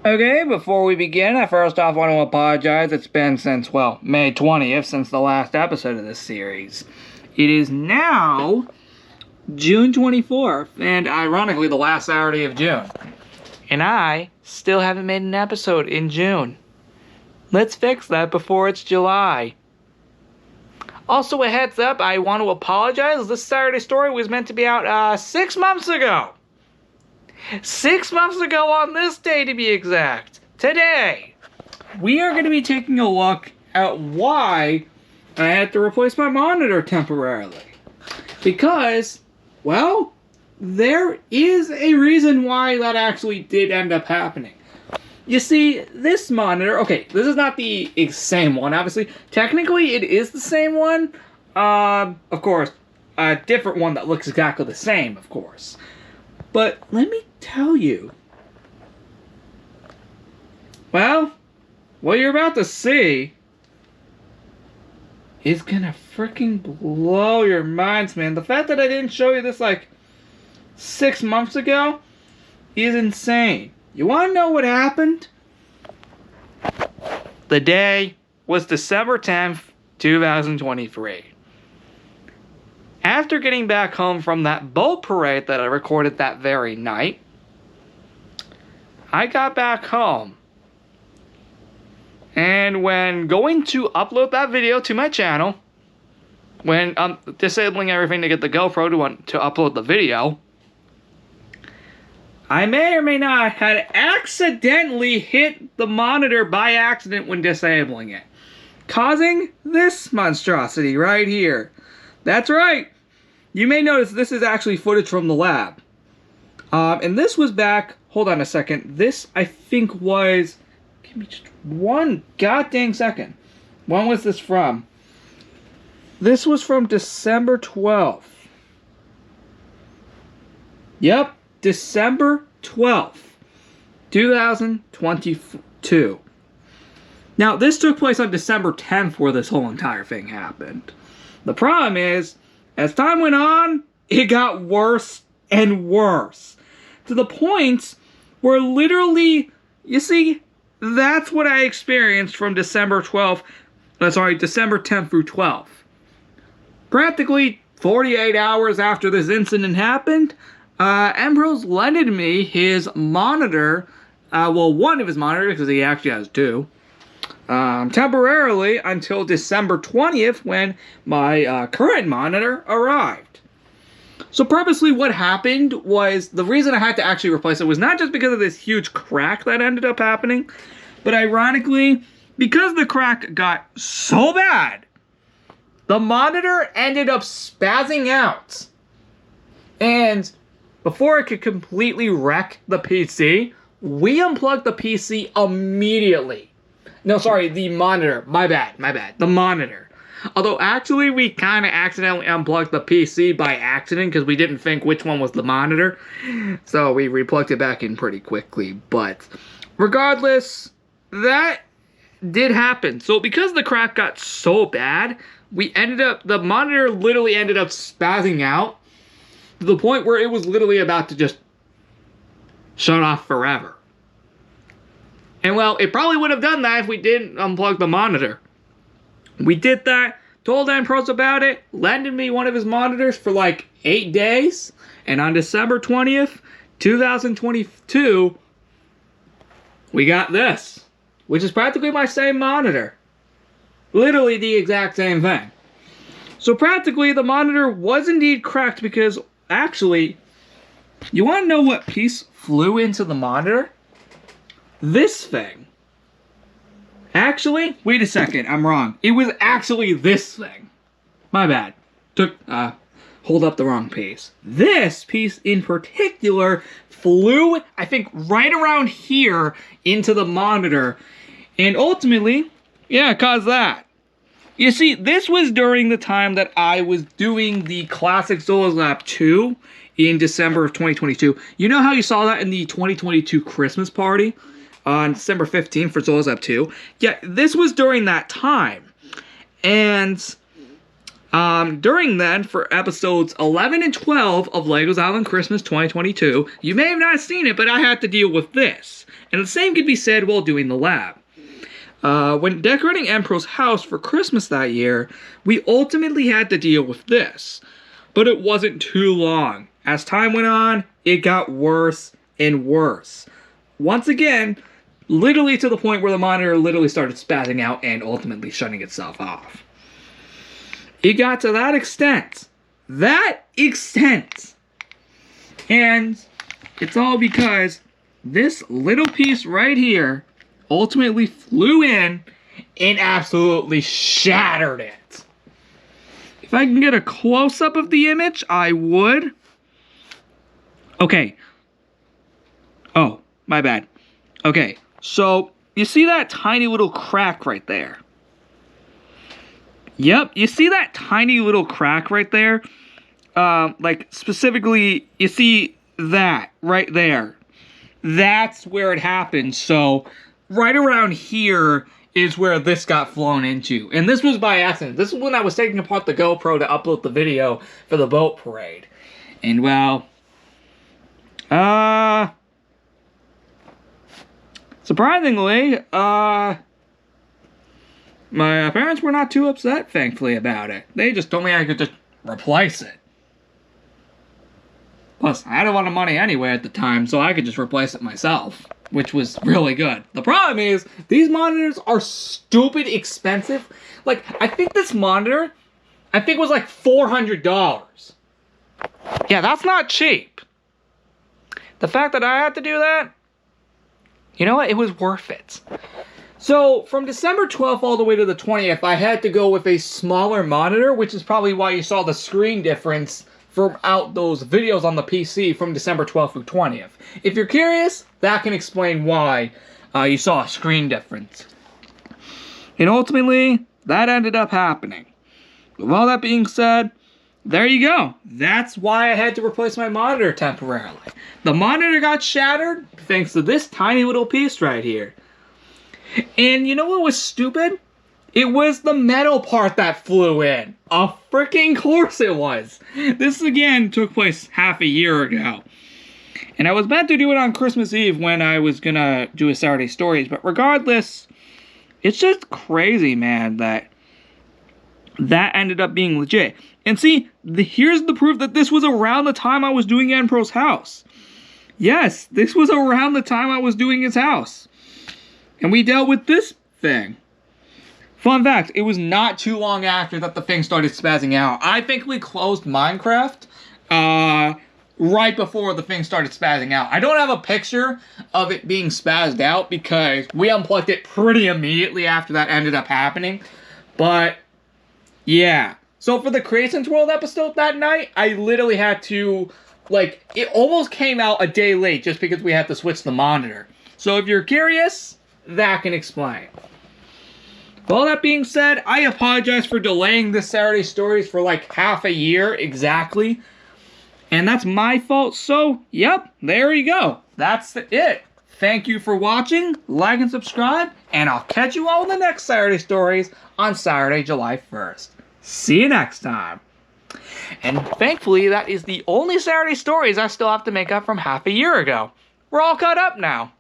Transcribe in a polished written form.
Okay, before we begin, I first off want to apologize. It's been since, well, May 20th, since the last episode of this series. It is now June 24th, and ironically, the last Saturday of June. And I still haven't made an episode in June. Let's fix that before it's July. Also, a heads up, I want to apologize. This Saturday story was meant to be out 6 months ago. 6 months ago on this day, to be exact. Today, we are going to be taking a look at why I had to replace my monitor temporarily. Because, well, there is a reason why that actually did end up happening. You see, this monitor, okay, this is not the same one, obviously. Technically, it is the same one. Of course, a different one that looks exactly the same, of course. But let me tell you, well, what you're about to see is gonna freaking blow your minds, man. The fact that I didn't show you this like 6 months ago is insane. You wanna know what happened? The day was December 10th, 2023. After getting back home from that boat parade that I recorded that very night, I got back home. And when going to upload that video to my channel, when I'm disabling everything to get the GoPro to upload the video, I may or may not had accidentally hit the monitor by accident when disabling it, causing this monstrosity right here. That's right. You may notice this is actually footage from the lab. And this was back, hold on a second. This, I think, was, give me just one goddamn second. When was this from? This was from December 12th. Yep, December 12th, 2022. Now, this took place on December 10th where this whole entire thing happened. The problem is, as time went on, it got worse and worse. To the point where literally, you see, that's what I experienced from December 10th through 12th. Practically 48 hours after this incident happened, Ambrose lended me his monitor, one of his monitors, because he actually has two, temporarily until December 20th when my current monitor arrived. So purposely what happened was, the reason I had to actually replace it was not just because of this huge crack that ended up happening, but ironically, because the crack got so bad, the monitor ended up spazzing out. And before it could completely wreck the PC, we unplugged the PC immediately. No, sorry, the monitor. My bad. The monitor. Although, actually, we kind of accidentally unplugged the PC by accident because we didn't think which one was the monitor. So we replugged it back in pretty quickly. But regardless, that did happen. So because the crack got so bad, the monitor literally ended up spazzing out to the point where it was literally about to just shut off forever. And well, it probably would have done that if we didn't unplug the monitor. We did that, told Ambrose about it, lended me one of his monitors for like 8 days, and on December 20th, 2022, we got this, which is practically my same monitor. Literally the exact same thing. So practically the monitor was indeed cracked because, actually, you want to know what piece flew into the monitor? This thing. Actually, wait a second, I'm wrong. It was actually this thing. My bad. Hold up the wrong piece. This piece in particular flew, I think, right around here into the monitor. And ultimately, yeah, it caused that. You see, this was during the time that I was doing the Classic Zolas Lab 2 in December of 2022. You know how you saw that in the 2022 Christmas party? On December 15th for Zolas Lab 2. Yeah, this was during that time. And During then, for episodes 11 and 12 of LEGO's Island Christmas 2022, you may have not seen it, but I had to deal with this. And the same could be said while doing the lab. When decorating N-Pro's house for Christmas that year, we ultimately had to deal with this. But it wasn't too long. As time went on, it got worse and worse. Once again, literally to the point where the monitor literally started spazzing out and ultimately shutting itself off. It got to that extent. That extent. And it's all because this little piece right here ultimately flew in and absolutely shattered it. If I can get a close-up of the image, I would. Okay. Oh, my bad. Okay, so you see that tiny little crack right there? Yep, you see that tiny little crack right there? Like, specifically, you see that right there. That's where it happened. So, right around here is where this got flown into. And this was by accident. This is when I was taking apart the GoPro to upload the video for the boat parade. And, well, surprisingly, my parents were not too upset, thankfully, about it. They just told me I could just replace it. Plus, I had a lot of money anyway at the time, so I could just replace it myself, which was really good. The problem is, these monitors are stupid expensive. Like, I think this monitor, was like $400. Yeah, that's not cheap. The fact that I had to do that, you know what? It was worth it. So, from December 12th all the way to the 20th, I had to go with a smaller monitor, which is probably why you saw the screen difference throughout those videos on the PC from December 12th through 20th. If you're curious, that can explain why you saw a screen difference. And ultimately, that ended up happening. With all that being said, there you go. That's why I had to replace my monitor temporarily. The monitor got shattered thanks to this tiny little piece right here. And you know what was stupid? It was the metal part that flew in. Of freaking course it was. This again took place half a year ago. And I was meant to do it on Christmas Eve when I was gonna do a Saturday Stories. But regardless, it's just crazy, man, that ended up being legit. And see, here's the proof that this was around the time I was doing N-Pro's house. Yes, this was around the time I was doing his house. And we dealt with this thing. Fun fact, it was not too long after that the thing started spazzing out. I think we closed Minecraft right before the thing started spazzing out. I don't have a picture of it being spazzed out because we unplugged it pretty immediately after that ended up happening. But, yeah. So for the Creations World episode that night, I literally had to, like, it almost came out a day late just because we had to switch the monitor. So if you're curious, that can explain. With all that being said, I apologize for delaying this Saturday Stories for like half a year exactly. And that's my fault. So, yep, there you go. That's it. Thank you for watching. Like and subscribe. And I'll catch you all in the next Saturday Stories on Saturday, July 1st. See you next time. And thankfully, that is the only Saturday Stories I still have to make up from half a year ago. We're all caught up now.